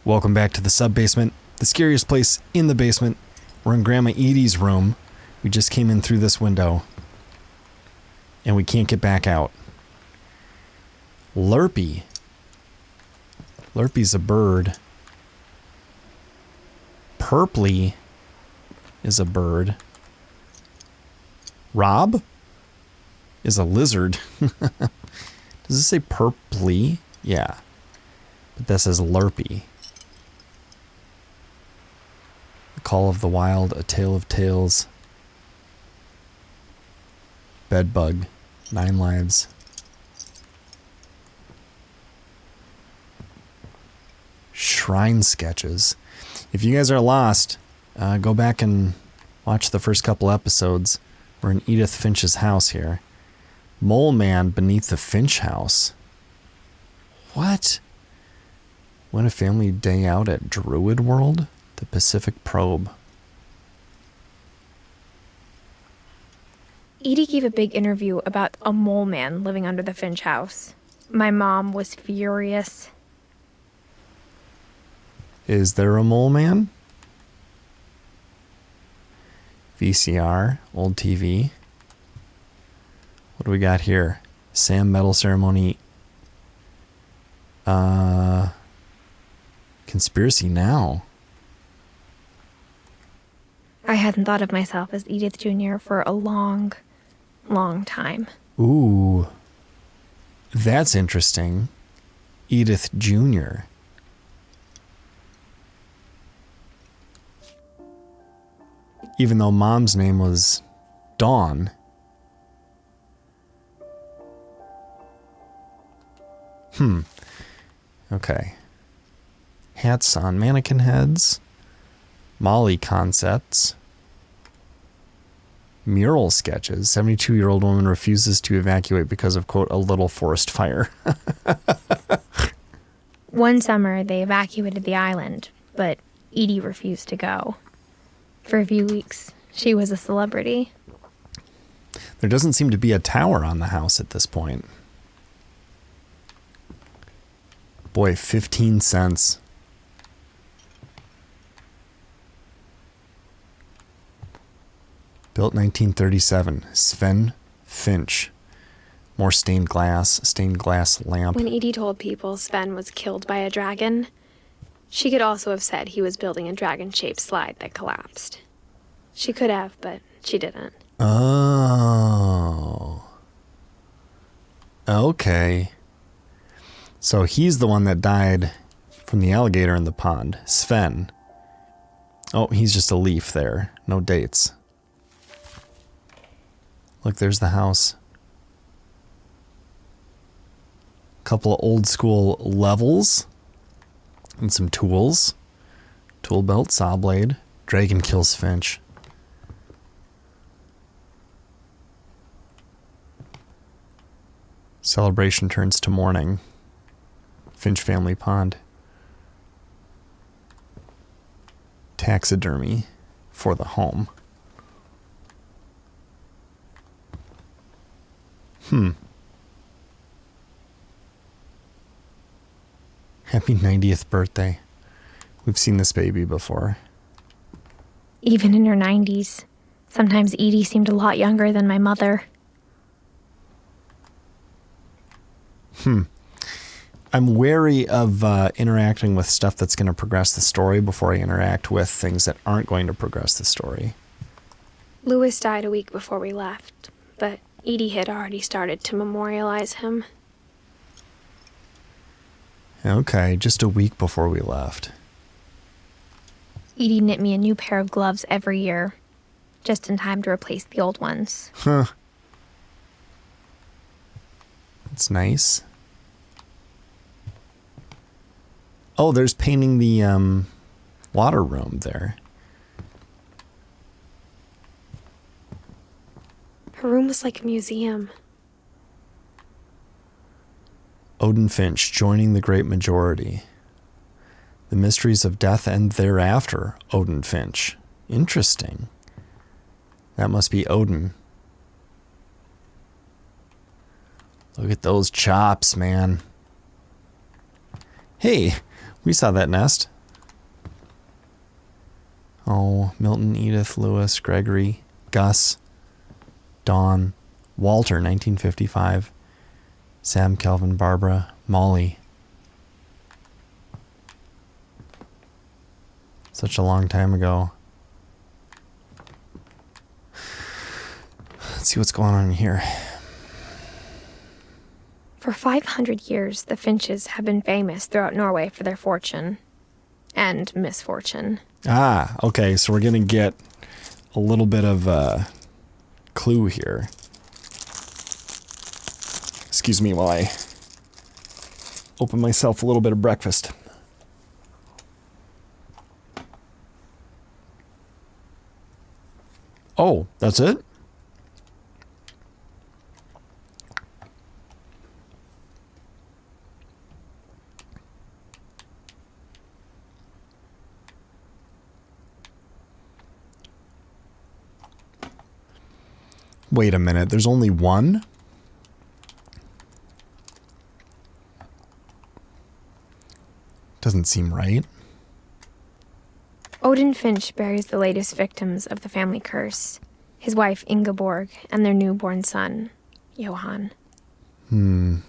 Welcome back to the sub-basement, the scariest place in the basement. We're in Grandma Edie's room. We just came in through this window. And we can't get back out. Lurpy. Lurpy's a bird. Purpley is a bird. Rob is a lizard. Does it say purpley? Yeah. But that says Lurpy. The Call of the Wild, A Tale of Tales. Bedbug, 9 lives. Shrine sketches. If you guys are lost, go back and watch the first couple episodes. We're in Edith Finch's house here. Mole Man beneath the Finch house. What? Went a family day out at Druid World? The Pacific Probe. Edie gave a big interview about a mole man living under the Finch house. My mom was furious. Is there a mole man? VCR, old TV. What do we got here? Sam Medal Ceremony. Conspiracy Now. I hadn't thought of myself as Edith Jr. for a long time. Ooh. That's interesting. Edith Jr. Even though Mom's name was Dawn. Okay. Hats on mannequin heads. Molly concepts. Mural sketches. 72-year-old woman refuses to evacuate because of, quote, a little forest fire. One summer, they evacuated the island, but Edie refused to go. For a few weeks, she was a celebrity. There doesn't seem to be a tower on the house at this point. Boy, 15 cents. Built 1937. Sven Finch. More stained glass lamp. When Edie told people Sven was killed by a dragon, she could also have said he was building a dragon-shaped slide that collapsed. She could have, but she didn't. Oh. Okay. So he's the one that died from the alligator in the pond. Sven. Oh, he's just a leaf there. No dates. Look, there's the house. Couple of old school levels. And some tools. Tool belt, saw blade. Dragon kills Finch. Celebration turns to mourning. Finch family pond. Taxidermy for the home. Happy 90th birthday. We've seen this baby before. Even in her 90s, sometimes Edie seemed a lot younger than my mother. I'm wary of interacting with stuff that's going to progress the story before I interact with things that aren't going to progress the story. Louis died a week before we left, but Edie had already started to memorialize him. Okay, just a week before we left. Edie knit me a new pair of gloves every year, just in time to replace the old ones. Huh. That's nice. Oh, there's painting the water room there. Her room was like a museum. Odin Finch joining the great majority. The mysteries of death and thereafter, Odin Finch. Interesting. That must be Odin. Look at those chops, man. Hey, We saw that nest. Oh, Milton, Edith, Lewis, Gregory, Gus, Dawn, Walter, 1955, Sam, Kelvin, Barbara, Molly. Such a long time ago. Let's see what's going on here. For 500 years, the Finches have been famous throughout Norway for their fortune and misfortune. Ah, okay, so we're going to get a little bit of a clue here. Excuse me while I open myself a little bit of breakfast. Oh, that's it? Wait a minute, there's only one? Doesn't seem right. Odin Finch buries the latest victims of the family curse, his wife Ingeborg and their newborn son, Johan. No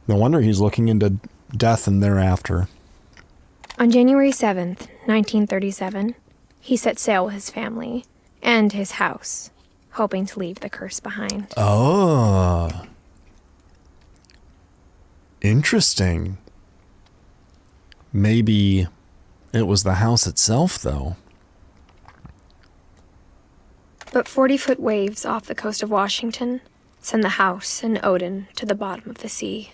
wonder he's looking into death and thereafter. On January 7th, 1937, he set sail with his family and his house, hoping to leave the curse behind. Oh. Interesting. Maybe it was the house itself, though. But 40-foot waves off the coast of Washington send the house and Odin to the bottom of the sea.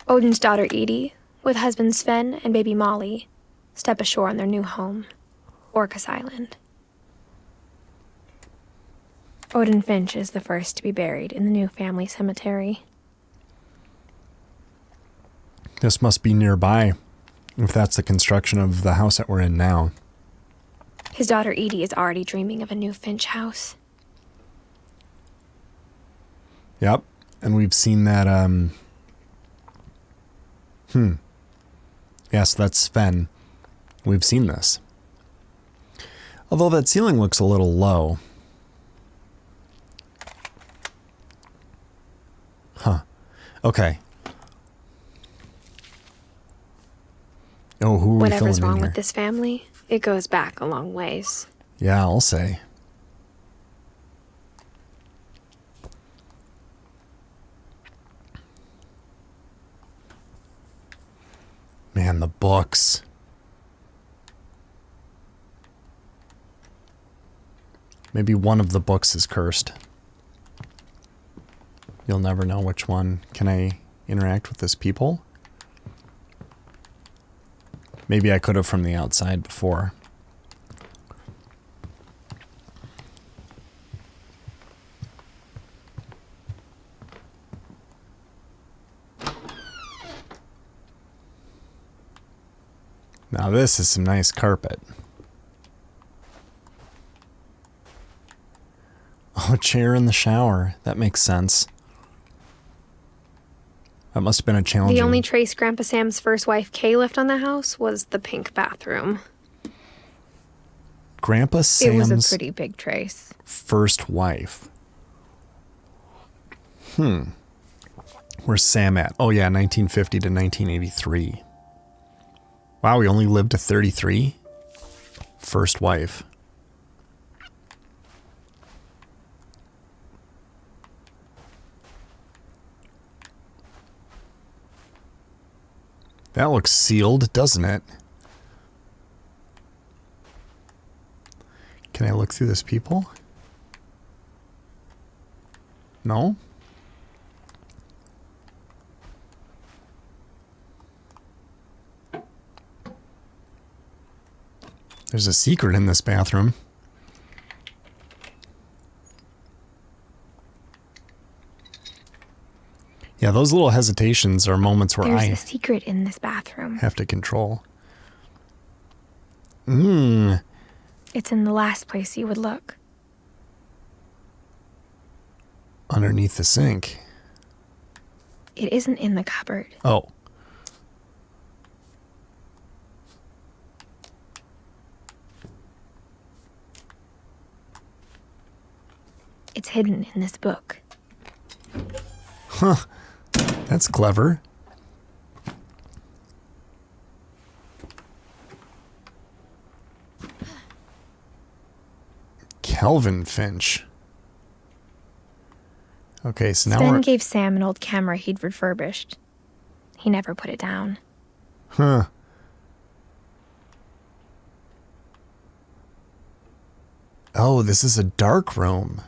Odin's daughter Edie, with husband Sven and baby Molly, step ashore on their new home, Orcas Island. Odin Finch is the first to be buried in the new family cemetery. This must be nearby, if that's the construction of the house that we're in now. His daughter Edie is already dreaming of a new Finch house. Yep, and we've seen that, Yeah, so that's Sven. We've seen this. Although that ceiling looks a little low. Huh. Okay. Oh, who are we Whatever's filling in wrong here? with this family, it goes back a long ways. Yeah, I'll say. Man, the books. Maybe one of the books is cursed. You'll never know which one. Can I interact with this people? Maybe I could have from the outside before. Now this is some nice carpet. Oh, a chair in the shower. That makes sense. That must have been a challenging... The only trace Grandpa Sam's first wife Kay left on the house was the pink bathroom. Grandpa Sam's It was a pretty big trace. first wife. Where's Sam at? Oh yeah, 1950 to 1983. Wow, he only lived to 33? First wife. That looks sealed, doesn't it? Can I look through this people? No? There's a secret in this bathroom. Yeah, those little hesitations are moments where There's I a secret in this bathroom. have to control. It's in the last place you would look. underneath the sink. It isn't in the cupboard. Oh. It's hidden in this book. Huh. That's clever. Kelvin Finch. Okay, so now Sven gave Sam an old camera he'd refurbished. He never put it down. Huh. Oh, this is a dark room.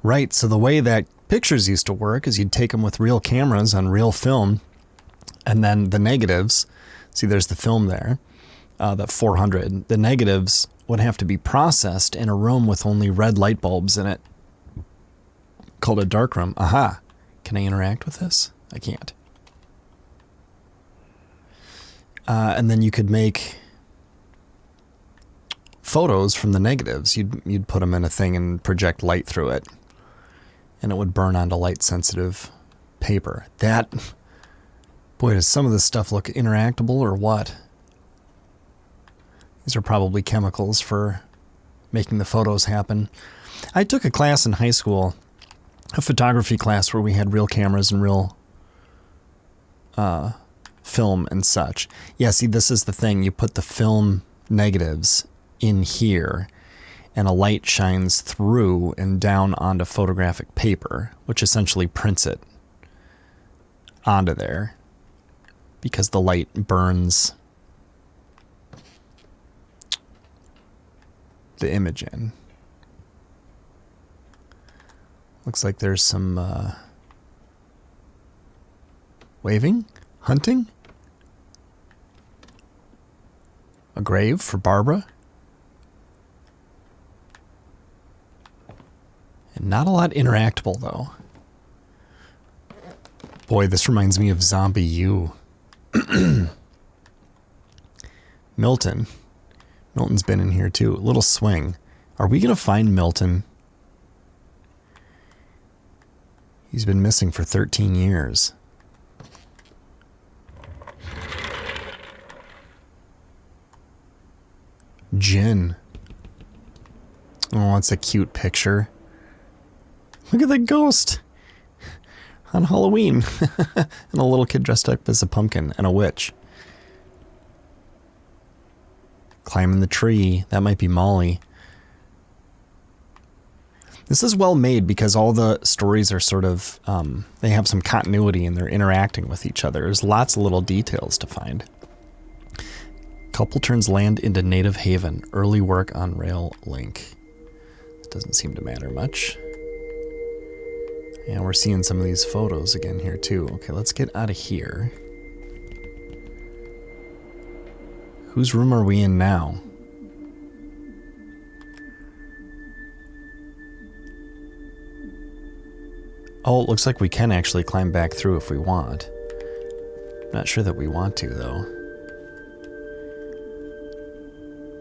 Right, so the way that pictures used to work is you'd take them with real cameras on real film, and then the negatives, see there's the film there, that 400, the negatives would have to be processed in a room with only red light bulbs in it, called a dark room. Aha. Can I interact with this? I can't. And then you could make photos from the negatives. You'd put them in a thing and project light through it, and it would burn onto light-sensitive paper. Boy, does some of this stuff look interactable or what? These are probably chemicals for making the photos happen. I took a class in high school, a photography class, where we had real cameras and real film and such. Yeah, see, this is the thing. You put the film negatives in here, and a light shines through and down onto photographic paper, which essentially prints it onto there because the light burns the image in. Looks like there's some waving, hunting, a grave for Barbara. And not a lot interactable, though. Boy, this reminds me of Zombie U. Milton. Milton's been in here, too. A little swing. Are we going to find Milton? He's been missing for 13 years. Jen. Oh, it's a cute picture. Look at the ghost on Halloween. And a little kid dressed up as a pumpkin and a witch. Climbing the tree. That might be Molly. This is well made because all the stories are sort of, they have some continuity and they're interacting with each other. There's lots of little details to find. Couple turns land into Native Haven. Early work on rail link. Doesn't seem to matter much. And we're seeing some of these photos again here too. Okay, let's get out of here. Whose room are we in now? Oh, it looks like we can actually climb back through if we want. Not sure that we want to, though.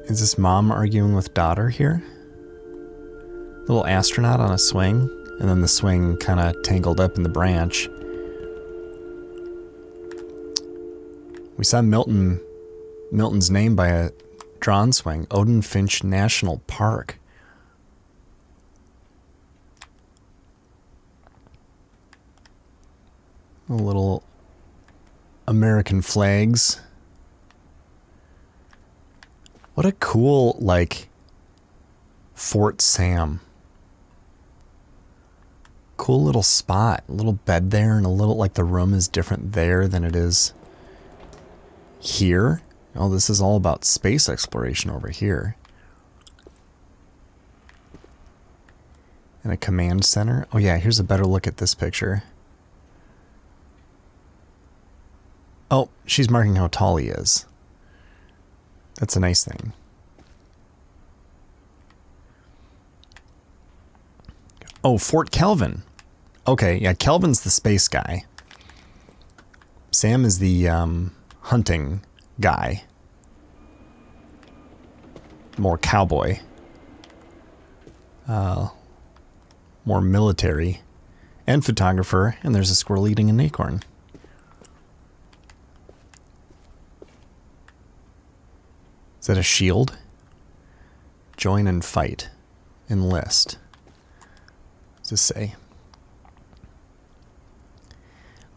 Is this mom arguing with daughter here? Little astronaut on a swing, and then the swing kind of tangled up in the branch. We saw Milton's name by a drawn swing, Odin Finch National Park. A little American flags. What a cool, like, Fort Sam. Cool little spot. A little bed there and a little, like, the room is different there than it is here. Oh, this is all about space exploration over here. And a command center. Oh yeah, here's a better look at this picture. Oh, she's marking how tall he is. That's a nice thing. Oh, Fort Kelvin. Okay, yeah, Kelvin's the space guy. Sam is the hunting guy. More cowboy. more military, and photographer, and there's a squirrel eating an acorn. Is that a shield? Join and fight. Enlist. What does this say?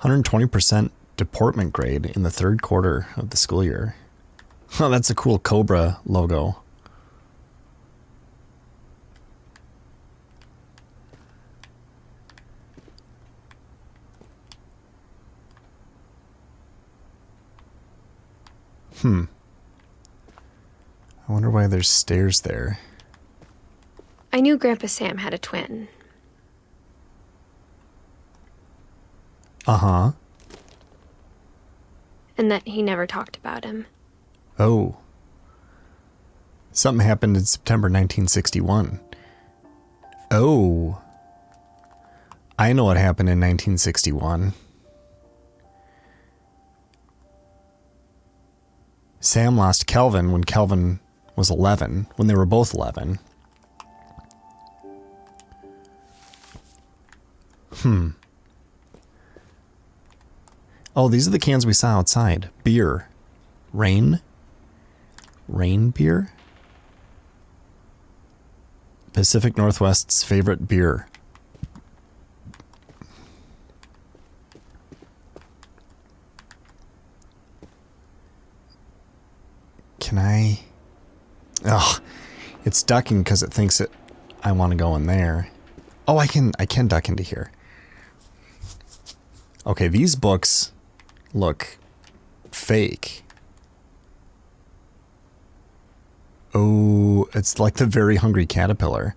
120% deportment grade in the third quarter of the school year. Oh, that's a cool Cobra logo. I wonder why there's stairs there. I knew Grandpa Sam had a twin. Uh-huh. And that he never talked about him. Oh. Something happened in September 1961. Oh. I know what happened in 1961. Sam lost Kelvin when Kelvin was 11, when they were both 11. Oh, these are the cans we saw outside. Beer. Rain? Rain beer? Pacific Northwest's favorite beer. Can I... Oh, it's ducking because it thinks that I want to go in there. Oh, I can duck into here. Okay, these books look fake. Oh, it's like the Very Hungry Caterpillar.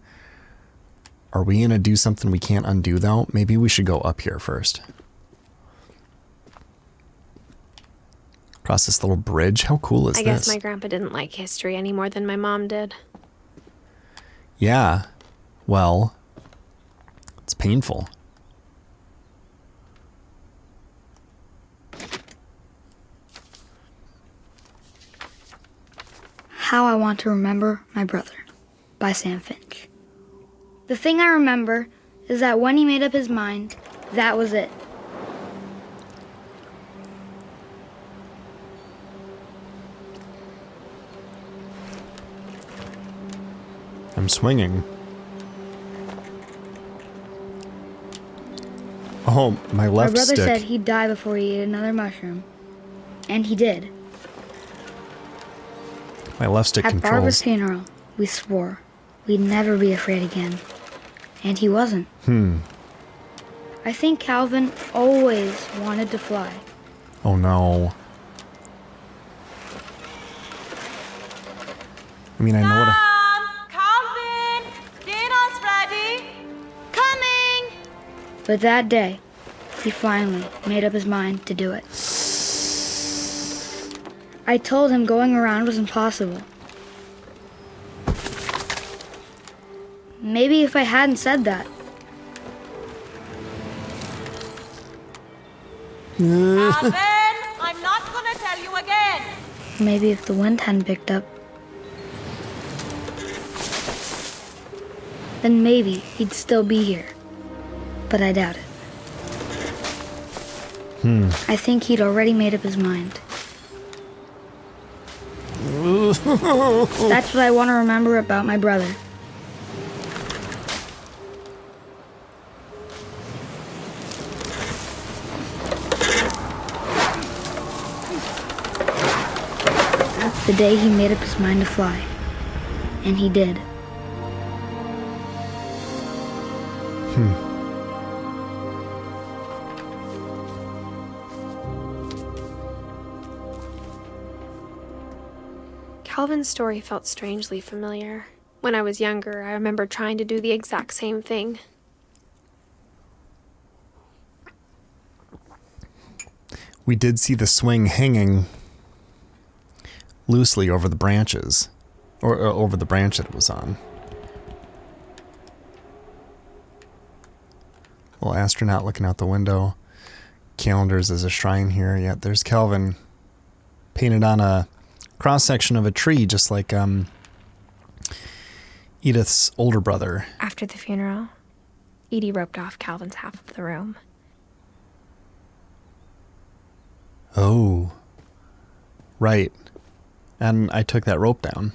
Are we going to do something we can't undo, though? Maybe we should go up here first. Across this little bridge. How cool is this? I guess my grandpa didn't like history any more than my mom did. Yeah. Well, it's painful. How I Want to Remember My Brother by Sam Finch. The thing I remember is that when he made up his mind, that was it. I'm swinging. Oh, my left My brother stick. said he'd die before he ate another mushroom. And he did. My left stick At Barbara's controls. funeral, we swore we'd never be afraid again. And he wasn't. I think Calvin always wanted to fly. Oh no. I mean, I know what Calvin, dinner's ready. Coming. But that day, he finally made up his mind to do it. I told him going around was impossible. Maybe if I hadn't said that. Calvin, I'm not gonna tell you again. Maybe if the wind hadn't picked up. Then maybe he'd still be here. But I doubt it. I think he'd already made up his mind. That's what I want to remember about my brother. The day he made up his mind to fly. And he did. Calvin's story felt strangely familiar. When I was younger, I remember trying to do the exact same thing. We did see the swing hanging loosely over the branches, or over the branch that it was on. Little astronaut looking out the window. Calendars as a shrine here. Yeah, there's Calvin painted on a cross-section of a tree, just like Edith's older brother. After the funeral, Edie roped off Calvin's half of the room. Oh. Right. And I took that rope down.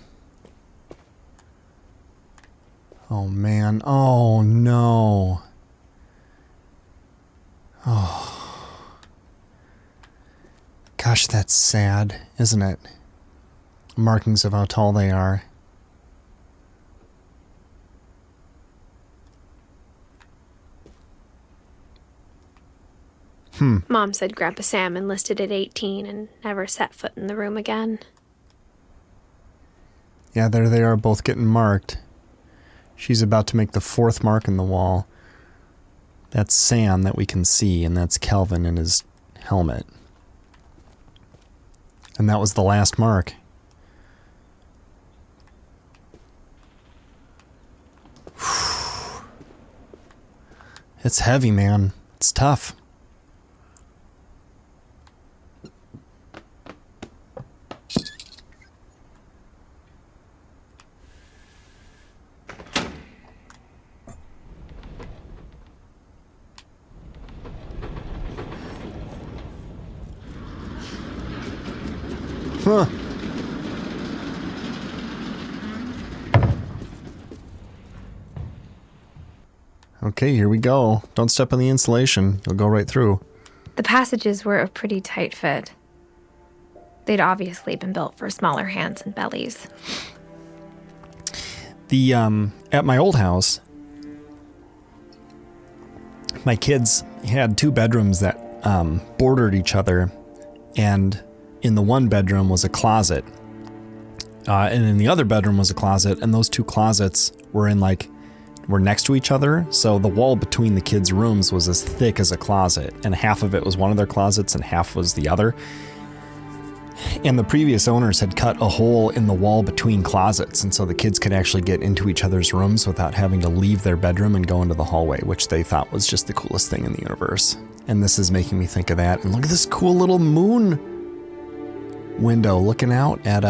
Oh, man. Oh, no. Oh. Gosh, that's sad, isn't it? Markings of how tall they are. Mom said Grandpa Sam enlisted at 18 and never set foot in the room again. Yeah, there they are, both getting marked. She's about to make the 4th mark in the wall. That's Sam that we can see, and that's Calvin in his helmet. And that was the last mark. It's heavy, man. It's tough. Huh. Okay, here we go. Don't step on the insulation. You'll go right through. The passages were a pretty tight fit. They'd obviously been built for smaller hands and bellies. At my old house, my kids had 2 bedrooms that bordered each other, and in the one bedroom was a closet, and in the other bedroom was a closet, and those 2 closets were next to each other, so the wall between the kids' rooms was as thick as a closet, and half of it was one of their closets and half was the other. And the previous owners had cut a hole in the wall between closets, and so the kids could actually get into each other's rooms without having to leave their bedroom and go into the hallway, which they thought was just the coolest thing in the universe. And this is making me think of that. And look at this cool little moon window looking out at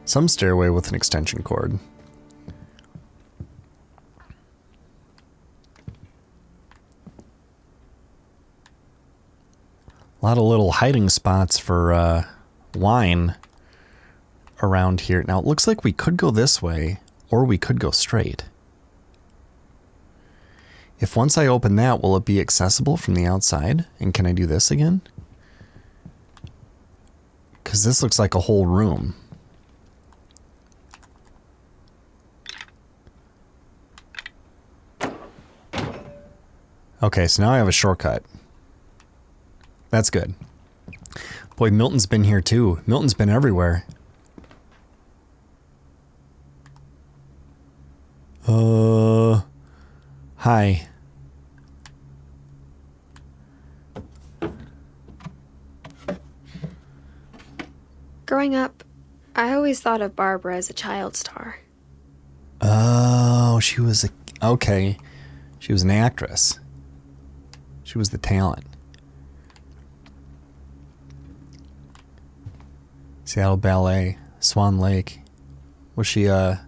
some stairway with an extension cord. A lot of little hiding spots for wine around here. Now it looks like we could go this way or we could go straight. If once I open that, will it be accessible from the outside? And can I do this again? Because this looks like a whole room. Okay, so now I have a shortcut. That's good. Boy, Milton's been here too. Milton's been everywhere. Hi. Growing up, I always thought of Barbara as a child star. Oh, she was okay. She was an actress. She was the talent. Seattle Ballet, Swan Lake. Was she a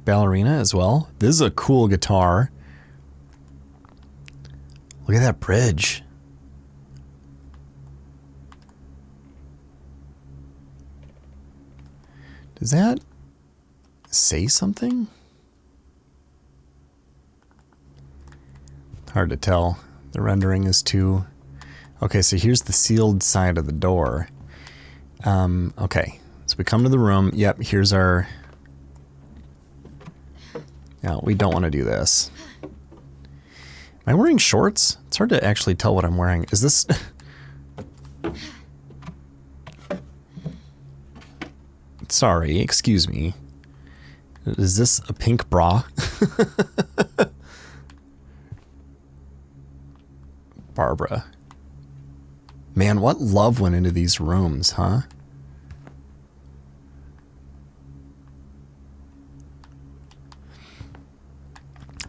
ballerina as well? This is a cool guitar. Look at that bridge. Does that say something? Hard to tell. The rendering is too... Okay, so here's the sealed side of the door. Okay, so we come to the room. Yep, here's our... No, we don't want to do this. Am I wearing shorts? It's hard to actually tell what I'm wearing. Is this... Sorry, excuse me. Is this a pink bra? Barbara. Man, what love went into these rooms, huh?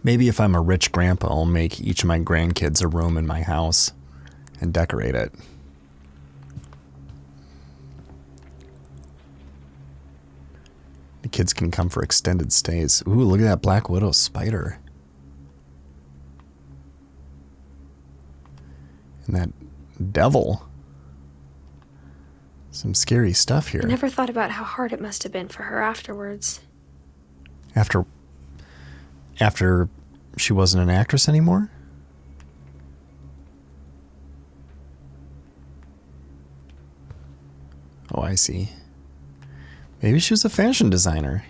Maybe if I'm a rich grandpa, I'll make each of my grandkids a room in my house and decorate it. The kids can come for extended stays. Ooh, look at that Black Widow spider. And that devil. Some scary stuff here. I never thought about how hard it must have been for her afterwards. After she wasn't an actress anymore? Oh, I see. Maybe she was a fashion designer.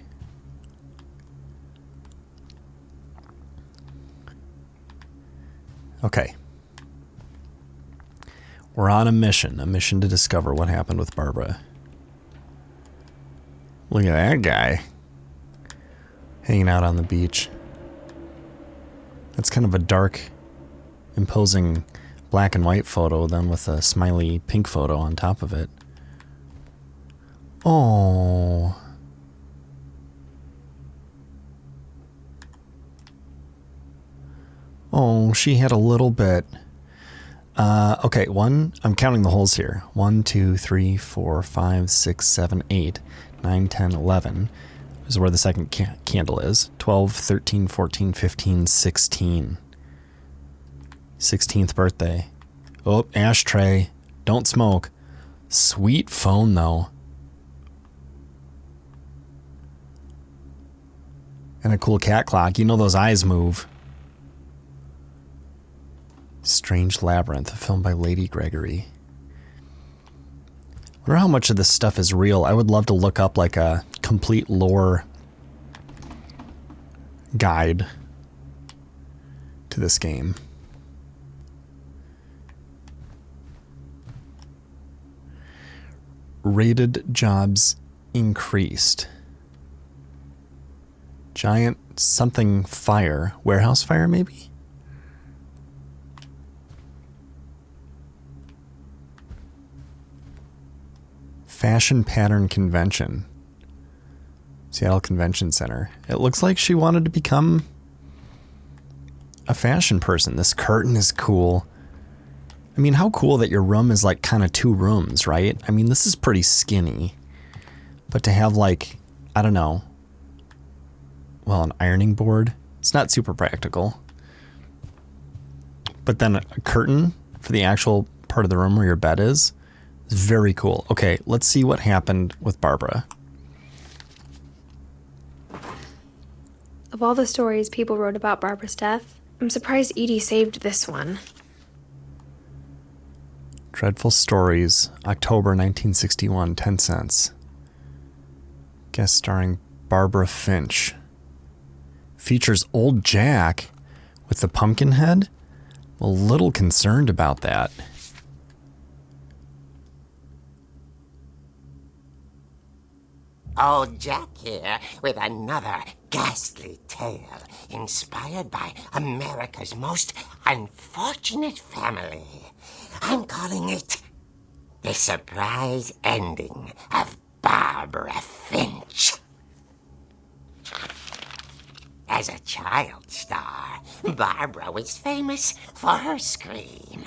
Okay. We're on a mission to discover what happened with Barbara. Look at that guy. Hanging out on the beach. That's kind of a dark, imposing black and white photo, then with a smiley pink photo on top of it. Oh. Oh, she had a little bit. Okay, I'm counting the holes here. 1, 2, 3, 4, 5, 6, 7, 8, 9, 10, 11. This is where the second candle is. 12, 13, 14, 15, 16. 16th birthday. Oh, ashtray. Don't smoke. Sweet phone, though. And a cool cat clock. You know those eyes move. Strange Labyrinth, a film by Lady Gregory. I wonder how much of this stuff is real. I would love to look up like a complete lore guide to this game. Rated jobs increased. Giant something fire. Warehouse fire, maybe? Fashion Pattern Convention. Seattle Convention Center. It looks like she wanted to become a fashion person. This curtain is cool. I mean, how cool that your room is like kind of 2 rooms, right? I mean, this is pretty skinny. But to have like, I don't know, well, an ironing board, it's not super practical. But then a curtain for the actual part of the room where your bed is very cool. Okay, let's see what happened with Barbara. Of all the stories people wrote about Barbara's death, I'm surprised Edie saved this one. Dreadful Stories, October 1961, 10 cents. Guest starring Barbara Finch. Features Old Jack with the pumpkin head. I'm a little concerned about that. Old Jack here with another ghastly tale inspired by America's most unfortunate family. I'm calling it The Surprise Ending of Barbara Finch. As a child star, Barbara was famous for her scream.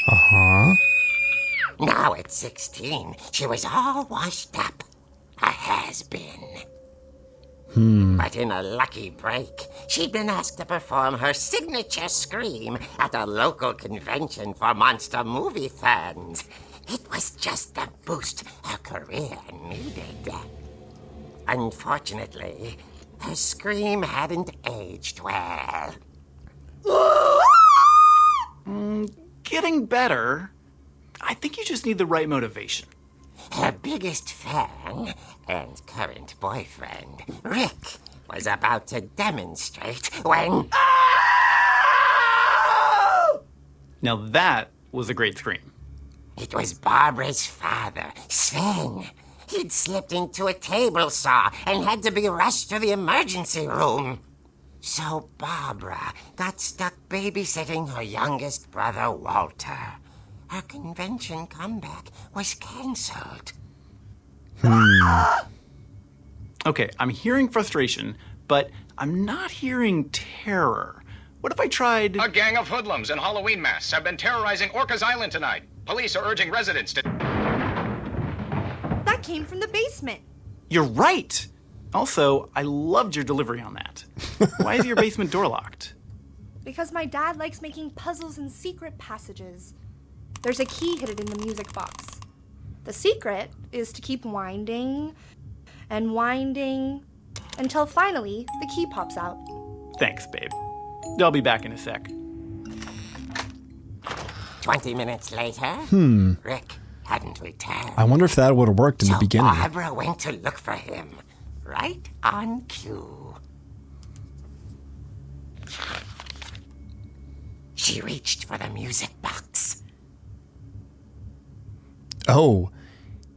Uh-huh. Now at 16, she was all washed up. A has-been. But in a lucky break, she'd been asked to perform her signature scream at a local convention for monster movie fans. It was just the boost her career needed. Unfortunately, her scream hadn't aged well. Getting better. I think you just need the right motivation. Her biggest fan and current boyfriend, Rick, was about to demonstrate when... Now that was a great scream. It was Barbara's father, Sven. He'd slipped into a table saw and had to be rushed to the emergency room. So Barbara got stuck babysitting her youngest brother, Walter. Her convention comeback was cancelled. Okay, I'm hearing frustration, but I'm not hearing terror. What if I tried... A gang of hoodlums in Halloween masks have been terrorizing Orcas Island tonight. Police are urging residents to... That came from the basement. You're right! Also, I loved your delivery on that. Why is your basement door locked? Because my dad likes making puzzles and secret passages. There's a key hidden in the music box. The secret is to keep winding and winding until finally the key pops out. Thanks, babe. I'll be back in a sec. 20 minutes later, Rick hadn't returned. I wonder if that would have worked in the beginning. Barbara went to look for him, right on cue. She reached for the music box. Oh,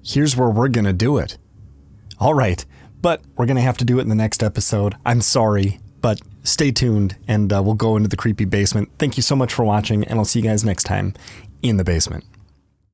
here's where we're going to do it. All right, but we're going to have to do it in the next episode. I'm sorry, but stay tuned and we'll go into the creepy basement. Thank you so much for watching, and I'll see you guys next time in the basement.